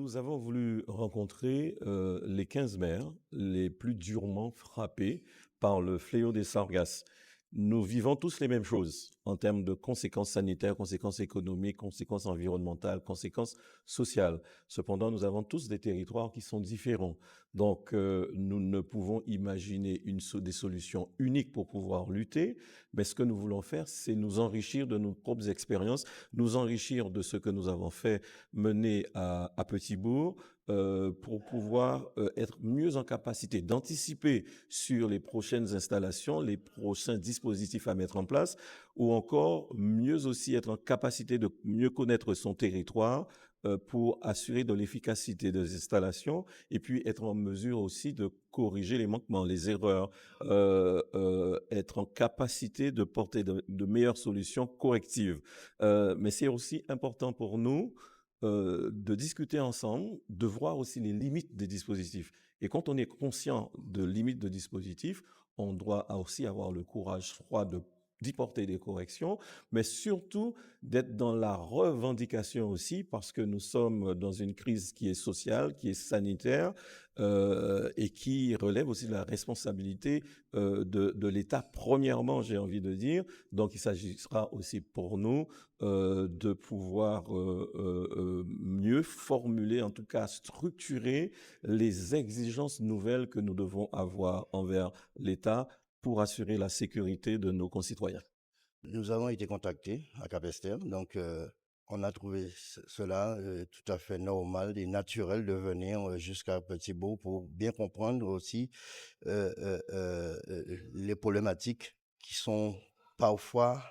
nous avons voulu rencontrer les 15 maires les plus durement frappés par le fléau des sargasses. Nous vivons tous les mêmes choses en termes de conséquences sanitaires, conséquences économiques, conséquences environnementales, conséquences sociales. Cependant, nous avons tous des territoires qui sont différents. Donc, nous ne pouvons imaginer des solutions uniques pour pouvoir lutter, mais ce que nous voulons faire, c'est nous enrichir de nos propres expériences, nous enrichir de ce que nous avons fait mener à Petit-Bourg pour pouvoir être mieux en capacité d'anticiper sur les prochaines installations, les prochains dispositifs à mettre en place, ou encore mieux aussi être en capacité de mieux connaître son territoire pour assurer de l'efficacité des installations et puis être en mesure aussi de corriger les manquements, les erreurs, être en capacité de porter de meilleures solutions correctives. Mais c'est aussi important pour nous de discuter ensemble, de voir aussi les limites des dispositifs. Et quand on est conscient de limites de dispositifs, on doit aussi avoir le courage froid d'y porter des corrections, mais surtout d'être dans la revendication aussi, parce que nous sommes dans une crise qui est sociale, qui est sanitaire, et qui relève aussi de la responsabilité de l'État, premièrement, j'ai envie de dire. Donc, il s'agira aussi pour nous de pouvoir mieux formuler, en tout cas structurer les exigences nouvelles que nous devons avoir envers l'État pour assurer la sécurité de nos concitoyens. Nous avons été contactés à Capesterre, donc on a trouvé cela tout à fait normal et naturel de venir jusqu'à Petit-Bourg pour bien comprendre aussi les problématiques qui sont parfois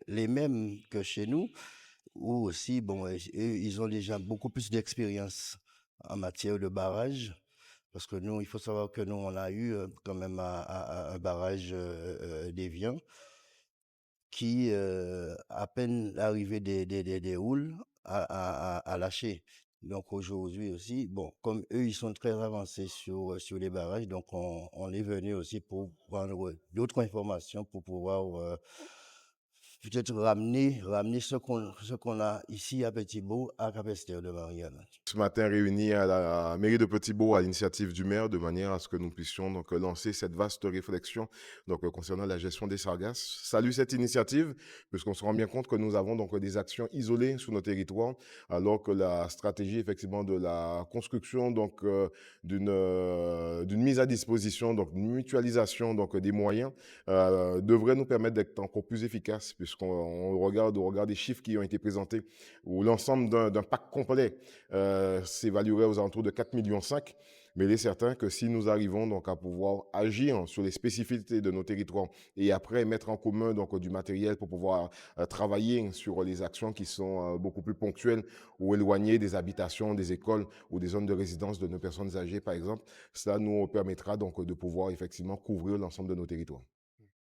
les mêmes que chez nous, ou aussi, bon, ils ont déjà beaucoup plus d'expérience en matière de barrage. Parce que nous, il faut savoir que nous, on a eu quand même un barrage d'Évian qui, à peine l'arrivée des houles, a lâché. Donc aujourd'hui aussi, bon, comme eux, ils sont très avancés sur les barrages, donc on est venu aussi pour prendre d'autres informations pour pouvoir peut-être ramener ce qu'on a ici à Petit-Bourg, à Capesterre de Marianne. Ce matin réunis à la mairie de Petit-Bourg à l'initiative du maire de manière à ce que nous puissions donc lancer cette vaste réflexion concernant la gestion des sargasses. Salue cette initiative puisqu'on se rend bien compte que nous avons donc des actions isolées sur nos territoires alors que la stratégie effectivement de la construction d'une mise à disposition donc une mutualisation des moyens devrait nous permettre d'être encore plus efficaces puisqu'on regarde au regard des chiffres qui ont été présentés où l'ensemble d'un pack complet s'évaluerait aux alentours de 4,5 millions. Mais il est certain que si nous arrivons donc à pouvoir agir sur les spécificités de nos territoires et après mettre en commun du matériel pour pouvoir travailler sur les actions qui sont beaucoup plus ponctuelles ou éloignées des habitations, des écoles ou des zones de résidence de nos personnes âgées par exemple, cela nous permettra donc de pouvoir effectivement couvrir l'ensemble de nos territoires.